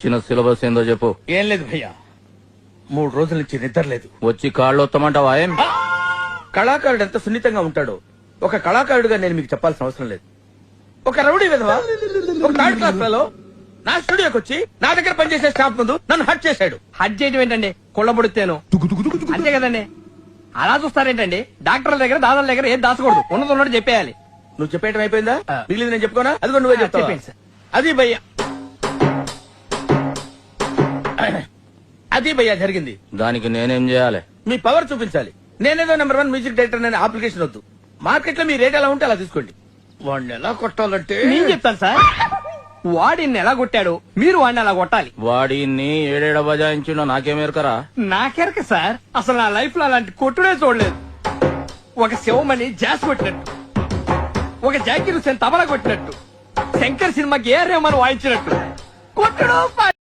చిన్న సిలబస్ ఏందో చెప్పు. ఏం లేదు భయ్యా, 3 రోజుల నుంచి నిద్ర లేదు. వచ్చి కాళ్ళు వస్తామంటావా? ఏం కళాకారుడు ఎంత సున్నితంగా ఉంటాడో ఒక కళాకారుడిగా నేను మీకు చెప్పాల్సిన అవసరం లేదు. ఒక రౌడీ విధవ ఒక థర్డ్ క్లాస్ ఫెలో నా స్టూడియోకి వచ్చి నా దగ్గర పనిచేసే స్టాఫ్ ముందు నన్ను హట్ చేశాడు. హజ్ చేయడం ఏంటండి? కుళ్ళబొడితేను అంతే కదండి. అలా చూస్తారేంటండి? డాక్టర్ల దగ్గర దాదాల దగ్గర ఏం దాచకూడదు, ఉన్నది ఉన్నట్టు చెప్పేయాలి. నువ్వు చెప్పేయటం అయిపోయిందా? మిగిలింది నేను చెప్పుకోనా? అది కూడా నువ్వే చెప్తావా? చెప్పండి సార్. అది భయ్యా, అది భయ్యా జరిగింది. దానికి నేనేం చేయాలి? మీ పవర్ చూపించాలి. నేనేదో నెంబర్ 1 మ్యూజిక్ డైరెక్టర్ అనే అప్లికేషన్ వద్దు. మార్కెట్ లో మీ రేట్ ఎలా ఉంటే అలా తీసుకోండి. వాడిని ఎలా కొట్టాలంటే నేను చెప్తాను సార్. వాడిని ఎలా కొట్టాడు, మీరు వాడిని అలా కొట్టాలి. వాడిని ఏడేడ బజాయించిండో నాకేమేరకరా? నాకెరక సార్, అసలు నా లైఫ్ లో అలాంటి కొట్టుడే చూడలేదు. ఒక శివమణి జాస్ కొట్టినట్టు, ఒక జాకీర్ హుస్సేన్ తబలా కొట్టినట్టు, శంకర్ సినిమాకి ఏ రేమని వాయించినట్టు కొట్టడు.